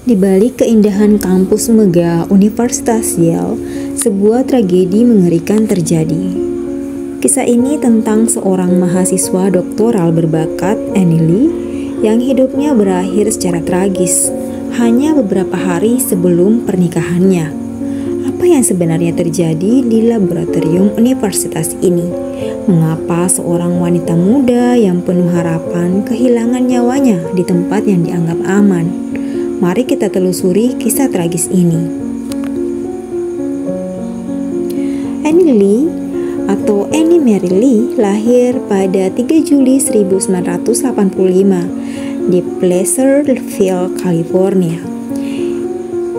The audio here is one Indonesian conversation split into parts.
Di balik keindahan kampus megah Universitas Yale, sebuah tragedi mengerikan terjadi. Kisah ini tentang seorang mahasiswa doktoral berbakat, Annie Lee, yang hidupnya berakhir secara tragis hanya beberapa hari sebelum pernikahannya. Apa yang sebenarnya terjadi di laboratorium universitas ini? Mengapa seorang wanita muda yang penuh harapan kehilangan nyawanya di tempat yang dianggap aman? Mari kita telusuri kisah tragis ini. Annie Lee atau Annie Mary Lee lahir pada 3 Juli 1985 di Placerville, California.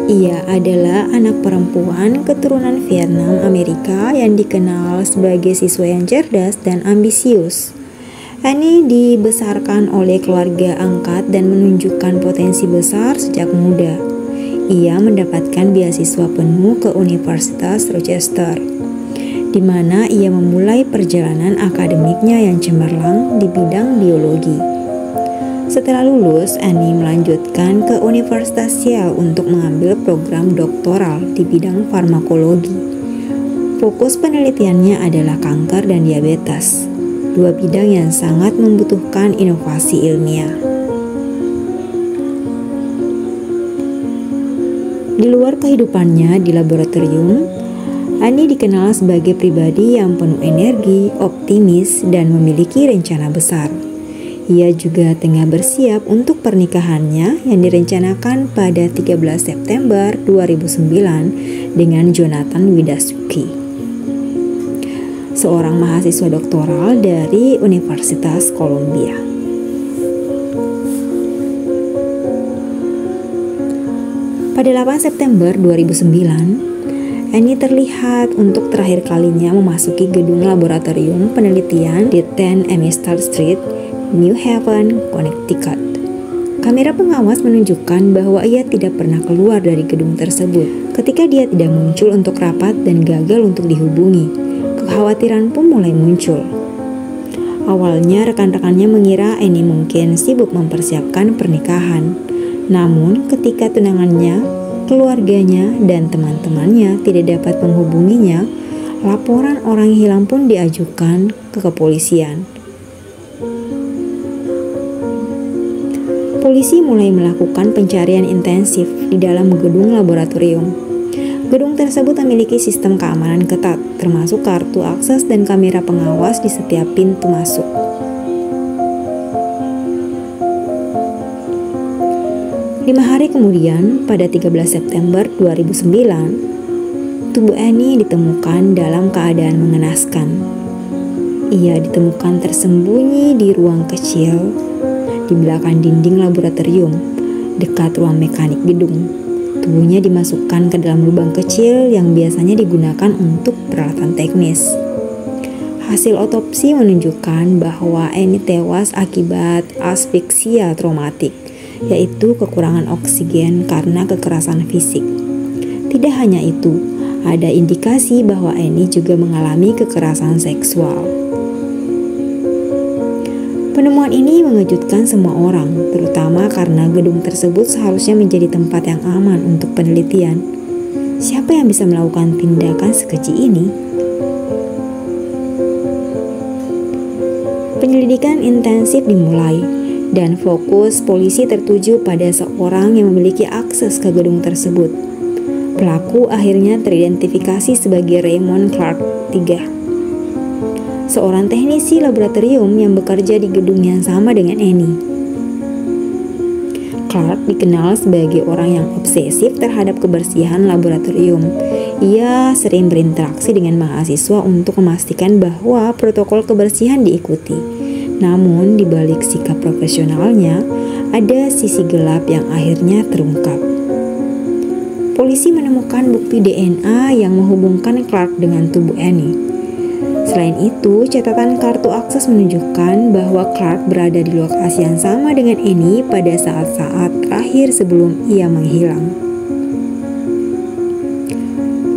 Ia adalah anak perempuan keturunan Vietnam Amerika yang dikenal sebagai siswa yang cerdas dan ambisius. Annie dibesarkan oleh keluarga angkat dan menunjukkan potensi besar sejak muda. Ia mendapatkan beasiswa penuh ke Universitas Rochester, di mana ia memulai perjalanan akademiknya yang cemerlang di bidang biologi. Setelah lulus, Annie melanjutkan ke Universitas Yale untuk mengambil program doktoral di bidang farmakologi. Fokus penelitiannya adalah kanker dan diabetes, dua bidang yang sangat membutuhkan inovasi ilmiah. Di luar kehidupannya di laboratorium, Annie dikenal sebagai pribadi yang penuh energi, optimis, dan memiliki rencana besar. Ia juga tengah bersiap untuk pernikahannya yang direncanakan pada 13 September 2009 dengan Jonathan Widasuki, seorang mahasiswa doktoral dari Universitas Columbia. Pada 8 September 2009, Annie terlihat untuk terakhir kalinya memasuki gedung laboratorium penelitian di 10 Amistad Street, New Haven, Connecticut. Kamera pengawas menunjukkan bahwa ia tidak pernah keluar dari gedung tersebut. Ketika dia tidak muncul untuk rapat dan gagal untuk dihubungi, kekhawatiran pun mulai muncul. Awalnya rekan-rekannya mengira Annie mungkin sibuk mempersiapkan pernikahan. Namun ketika tunangannya, keluarganya, dan teman-temannya tidak dapat menghubunginya, laporan orang hilang pun diajukan ke kepolisian. Polisi mulai melakukan pencarian intensif di dalam gedung laboratorium. Gedung tersebut memiliki sistem keamanan ketat, termasuk kartu akses dan kamera pengawas di setiap pintu masuk. Lima hari kemudian, pada 13 September 2009, tubuh Annie ditemukan dalam keadaan mengenaskan. Ia ditemukan tersembunyi di ruang kecil di belakang dinding laboratorium, dekat ruang mekanik gedung. Tubuhnya dimasukkan ke dalam lubang kecil yang biasanya digunakan untuk peralatan teknis. Hasil otopsi menunjukkan bahwa Annie tewas akibat asfiksia traumatik, yaitu kekurangan oksigen karena kekerasan fisik. Tidak hanya itu, ada indikasi bahwa Annie juga mengalami kekerasan seksual. Penemuan ini mengejutkan semua orang, terutama karena gedung tersebut seharusnya menjadi tempat yang aman untuk penelitian. Siapa yang bisa melakukan tindakan sekeji ini? Penyelidikan intensif dimulai, dan fokus polisi tertuju pada seorang yang memiliki akses ke gedung tersebut. Pelaku akhirnya teridentifikasi sebagai Raymond Clark III, seorang teknisi laboratorium yang bekerja di gedung yang sama dengan Annie. Clark dikenal sebagai orang yang obsesif terhadap kebersihan laboratorium. Ia sering berinteraksi dengan mahasiswa untuk memastikan bahwa protokol kebersihan diikuti. Namun, di balik sikap profesionalnya, ada sisi gelap yang akhirnya terungkap. Polisi menemukan bukti DNA yang menghubungkan Clark dengan tubuh Annie. Selain itu, catatan kartu akses menunjukkan bahwa Clark berada di lokasi yang sama dengan Annie pada saat-saat terakhir sebelum ia menghilang.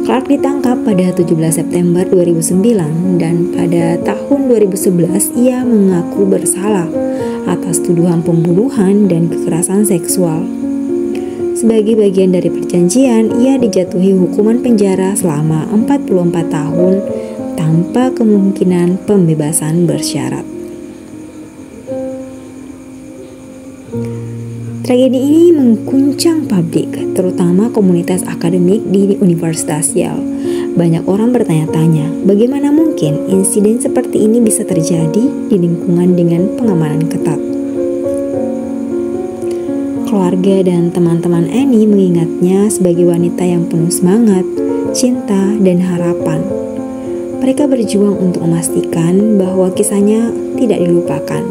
Clark ditangkap pada 17 September 2009 dan pada tahun 2011 ia mengaku bersalah atas tuduhan pembunuhan dan kekerasan seksual. Sebagai bagian dari perjanjian, ia dijatuhi hukuman penjara selama 44 tahun tanpa kemungkinan pembebasan bersyarat. Tragedi ini mengguncang publik, terutama komunitas akademik di Universitas Yale. Banyak orang bertanya-tanya, bagaimana mungkin insiden seperti ini bisa terjadi di lingkungan dengan pengamanan ketat. Keluarga dan teman-teman Annie mengingatnya sebagai wanita yang penuh semangat, cinta, dan harapan. Mereka berjuang untuk memastikan bahwa kisahnya tidak dilupakan.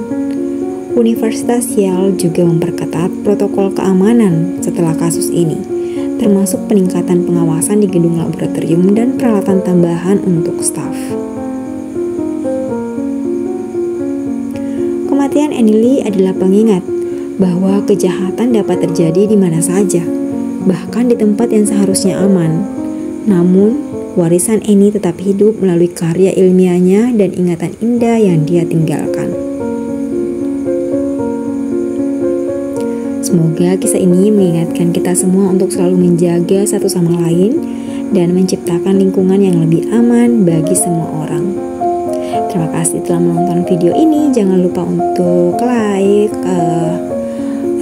Universitas Yale juga memperketat protokol keamanan setelah kasus ini, termasuk peningkatan pengawasan di gedung laboratorium dan peralatan tambahan untuk staf. Kematian Annie Lee adalah pengingat bahwa kejahatan dapat terjadi di mana saja, bahkan di tempat yang seharusnya aman. Namun, warisan Annie tetap hidup melalui karya ilmiahnya dan ingatan indah yang dia tinggalkan. Semoga kisah ini mengingatkan kita semua untuk selalu menjaga satu sama lain dan menciptakan lingkungan yang lebih aman bagi semua orang. Terima kasih telah menonton video ini. Jangan lupa untuk like,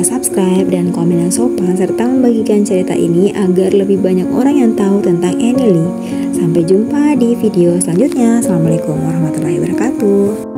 subscribe, dan komen yang sopan, serta membagikan cerita ini agar lebih banyak orang yang tahu tentang Annie Lee. Sampai jumpa di video selanjutnya. Assalamualaikum warahmatullahi wabarakatuh.